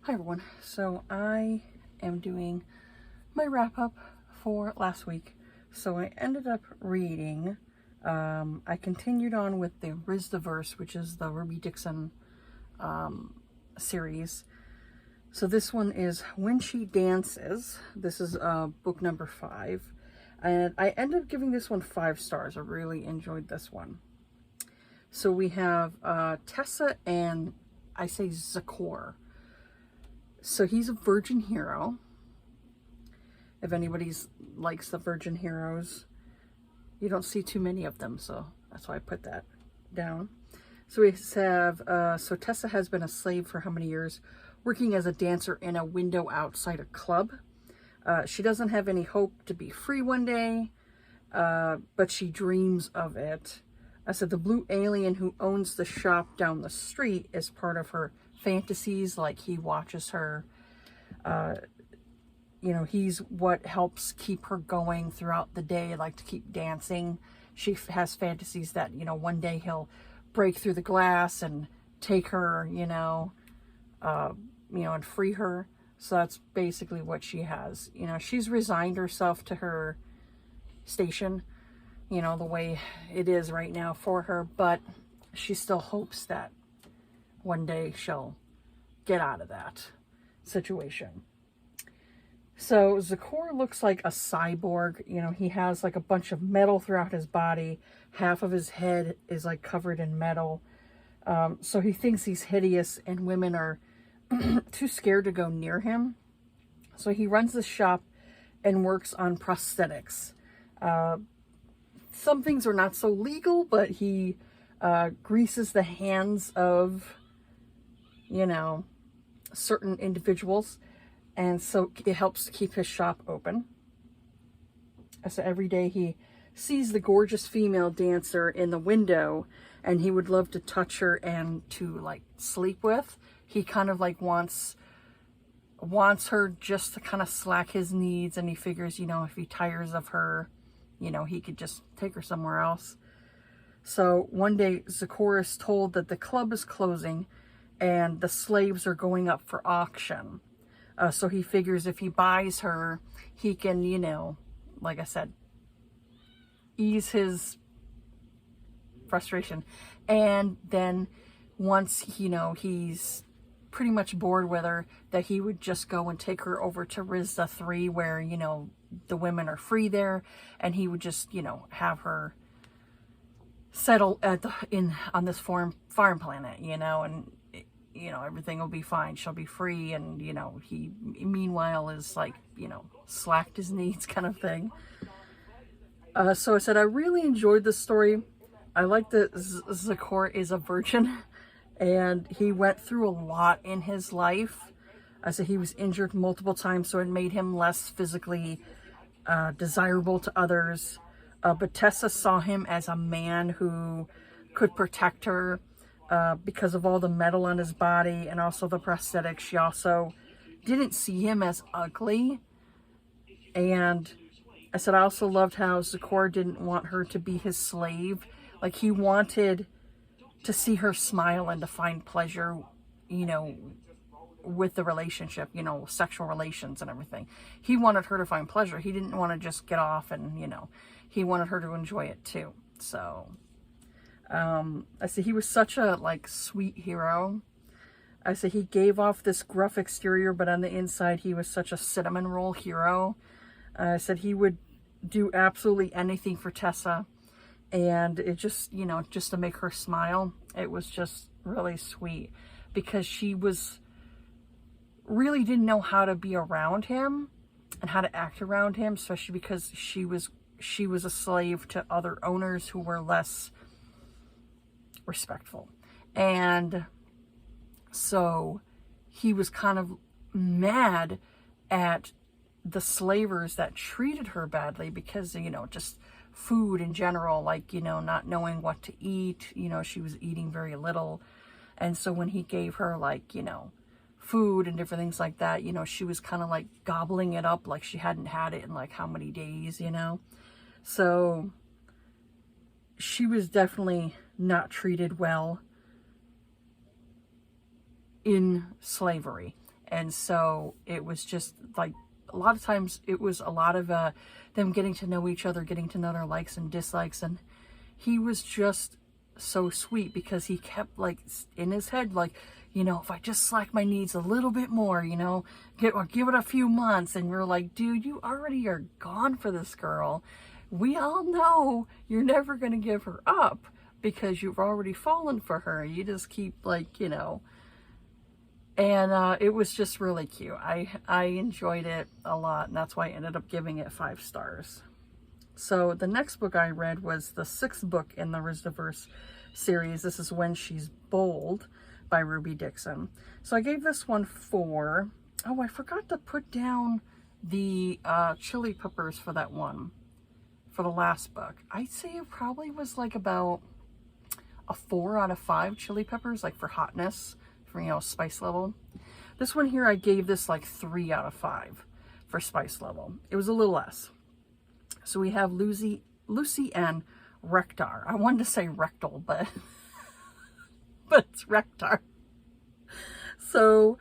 Hi everyone. So I am doing my wrap up for last week. So I ended up reading, I continued on with the Riz the Verse, which is the Ruby Dixon series. So this one is When She Dances. This is book number 5. And I ended up giving this one 5 stars. I really enjoyed this one. So we have Tessa and I say Zakor. So he's a virgin hero. If anybody likes the virgin heroes, you don't see too many of them, so that's why I put that down. So we have, so Tessa has been a slave for how many years, working as a dancer in a window outside a club. She doesn't have any hope to be free one day, but she dreams of it. I said the blue alien who owns the shop down the street is part of her fantasies. Like, he watches her, you know, he's what helps keep her going throughout the day, like to keep dancing. She has fantasies that, you know, one day he'll break through the glass and take her, and free her. So that's basically what she has. You know, she's resigned herself to her station, you know, the way it is right now for her, but she still hopes that one day she'll get out of that situation. So Zakor looks like a cyborg. You know, he has like a bunch of metal throughout his body. Half of his head is like covered in metal. So he thinks he's hideous and women are too scared to go near him. So he runs the shop and works on prosthetics. Some things are not so legal, but he greases the hands of, you know, certain individuals, and so it helps to keep his shop open. So every day he sees the gorgeous female dancer in the window, and he would love to touch her and to like sleep with. He kind of like wants her just to kind of slack his needs, and he figures, you know, if he tires of her, you know, he could just take her somewhere else. So one day Zakor is told that the club is closing and the slaves are going up for auction. So he figures if he buys her, he can, you know, like I said, ease his frustration. And then once, you know, he's pretty much bored with her, that he would just go and take her over to Rizda 3, where, you know, the women are free there, and he would just, you know, have her settle on this farm planet, you know, and you know, everything will be fine. She'll be free. And, you know, he meanwhile is like, you know, slacked his needs kind of thing. So I said, I really enjoyed this story. I like that Zakor is a virgin and he went through a lot in his life. I said he was injured multiple times, so it made him less physically desirable to others. But Tessa saw him as a man who could protect her. Because of all the metal on his body and also the prosthetics. She also didn't see him as ugly. And I said I also loved how Zakor didn't want her to be his slave. Like, he wanted to see her smile and to find pleasure, you know, with the relationship, you know, sexual relations and everything. He wanted her to find pleasure. He didn't want to just get off and, you know, he wanted her to enjoy it too. So I said he was such a like sweet hero. I said he gave off this gruff exterior, but on the inside he was such a cinnamon roll hero. I said he would do absolutely anything for Tessa, and it just, you know, just to make her smile. It was just really sweet, because she was really didn't know how to be around him and how to act around him, especially because she was a slave to other owners who were less respectful. And so he was kind of mad at the slavers that treated her badly, because, you know, just food in general, like, you know, not knowing what to eat, you know, she was eating very little. And so when he gave her, like, you know, food and different things like that, you know, she was kind of like gobbling it up like she hadn't had it in like how many days, you know. So she was definitely not treated well in slavery. And so it was just like, a lot of times it was a lot of them getting to know each other, getting to know their likes and dislikes. And he was just so sweet because he kept like in his head, like, you know, if I just slack my needs a little bit more, you know, give it a few months. And you're like, dude, you already are gone for this girl. We all know you're never going to give her up because you've already fallen for her. You just keep like, you know. And it was just really cute. I enjoyed it a lot, and that's why I ended up giving it 5 stars. So the next book I read was the 6th book in the Rizdaverse series. This is When She's Bold by Ruby Dixon. So I gave this one 4. Oh, I forgot to put down the chili peppers for that one, for the last book. I'd say it probably was like about a 4 out of 5 chili peppers, like for hotness, for, you know, spice level. This one here, I gave this like 3 out of 5 for spice level. It was a little less. So we have Lucy and Rektar. I wanted to say rectal, but but it's Rektar. So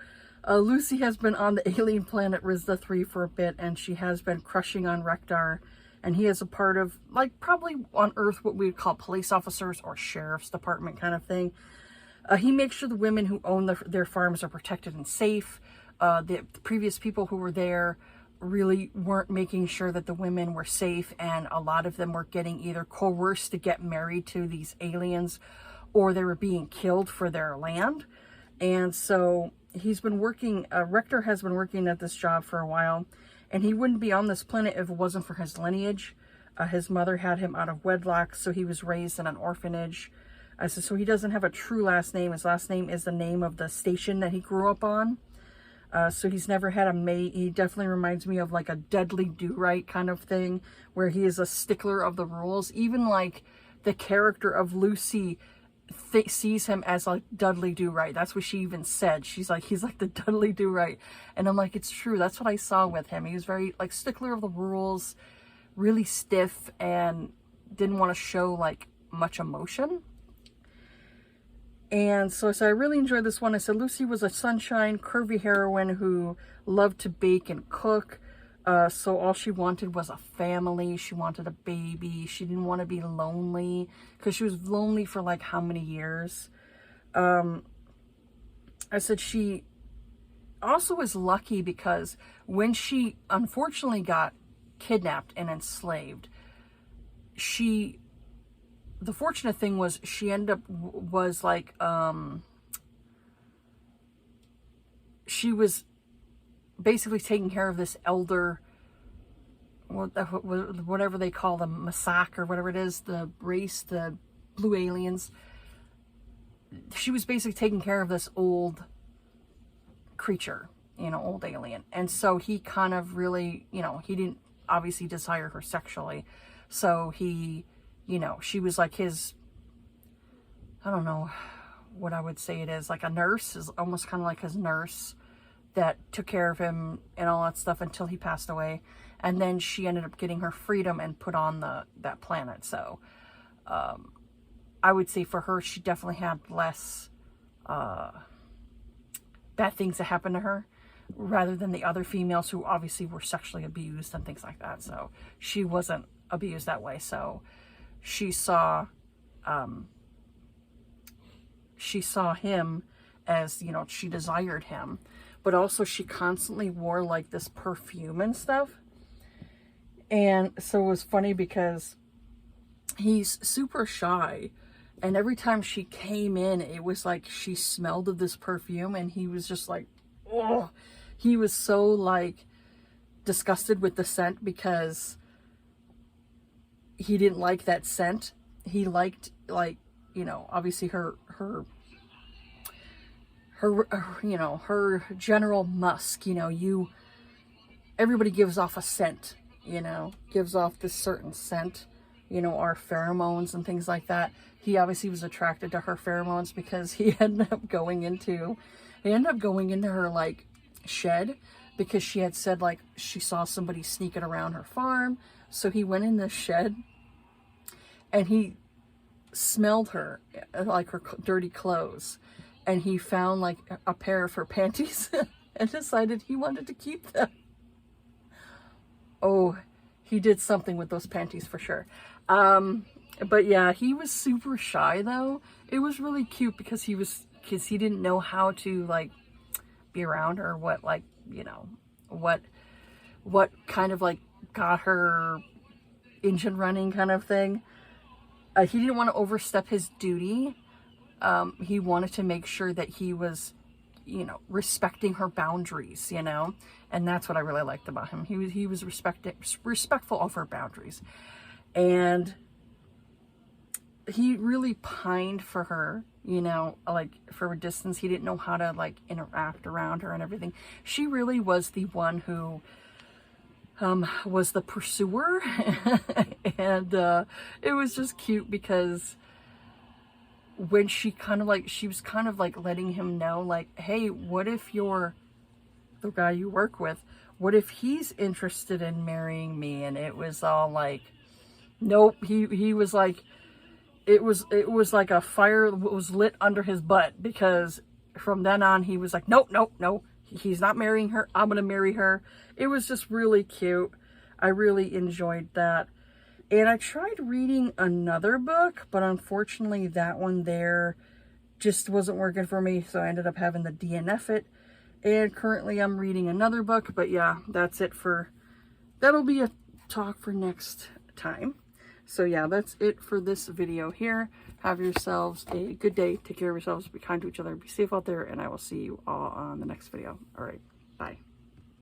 Lucy has been on the alien planet Rizda 3 for a bit, and she has been crushing on Rektar. And he is a part of, like, probably on Earth what we would call police officers or sheriff's department kind of thing. He makes sure the women who own their farms are protected and safe. The previous people who were there really weren't making sure that the women were safe, and a lot of them were getting either coerced to get married to these aliens, or they were being killed for their land. And so he's been working, Rektar has been working at this job for a while, and he wouldn't be on this planet if it wasn't for his lineage. His mother had him out of wedlock, so he was raised in an orphanage. So he doesn't have a true last name. His last name is the name of the station that he grew up on. So he's never had a mate. He definitely reminds me of like a Dudley Do-Right kind of thing, where he is a stickler of the rules. Even like the character of Lucy sees him as like Dudley Do-Right. That's what she even said. She's like, he's like the Dudley Do-Right. And I'm like, it's true. That's what I saw with him. He was very like stickler of the rules, really stiff, and didn't want to show like much emotion. And so I really enjoyed this one. I said Lucy was a sunshine, curvy heroine who loved to bake and cook. So all she wanted was a family. She wanted a baby. She didn't want to be lonely, because she was lonely for like how many years. I said she also was lucky because when she unfortunately got kidnapped and enslaved, the fortunate thing was she ended up was like, she was basically taking care of this elder, whatever they call them, Masak or whatever it is, the race, the blue aliens. She was basically taking care of this old creature, you know, old alien. And so he kind of really, you know, he didn't obviously desire her sexually. So he, you know, she was like his, I don't know what I would say it is, like a nurse, is almost kind of like his nurse that took care of him and all that stuff until he passed away. And then she ended up getting her freedom and put on that planet. So I would say for her, she definitely had less bad things that happened to her, rather than the other females who obviously were sexually abused and things like that. So she wasn't abused that way. So she saw him as, you know, she desired him, but also she constantly wore like this perfume and stuff. And so it was funny because he's super shy, and every time she came in, it was like she smelled of this perfume, and he was just like, oh, he was so like disgusted with the scent because he didn't like that scent. He liked, like, you know, obviously her you know, her general musk, you know, everybody gives off a scent, you know, gives off this certain scent, you know, our pheromones and things like that. He obviously was attracted to her pheromones because he ended up going into her like shed, because she had said like she saw somebody sneaking around her farm. So he went in the shed and he smelled her, like her dirty clothes, and he found like a pair of her panties and decided he wanted to keep them. Oh, he did something with those panties for sure. But yeah, he was super shy though. It was really cute because he didn't know how to like be around her, what like, you know, what kind of like got her engine running kind of thing. He didn't want to overstep his duty. He wanted to make sure that he was, you know, respecting her boundaries, you know, and that's what I really liked about him. He was respectful of her boundaries, and he really pined for her, you know, like for a distance. He didn't know how to like interact around her and everything. She really was the one who was the pursuer, and it was just cute because when she was kind of like letting him know, like, hey, what if the guy you work with, what if he's interested in marrying me? And it was all like, nope. He was like, it was like a fire was lit under his butt, because from then on he was like, nope, he's not marrying her. I'm gonna marry her. It was just really cute. I really enjoyed that. And I tried reading another book, but unfortunately that one there just wasn't working for me, so I ended up having to DNF it. And currently I'm reading another book, but yeah, that'll be a talk for next time. So yeah, that's it for this video here. Have yourselves a good day. Take care of yourselves. Be kind to each other. Be safe out there. And I will see you all on the next video. All right. Bye.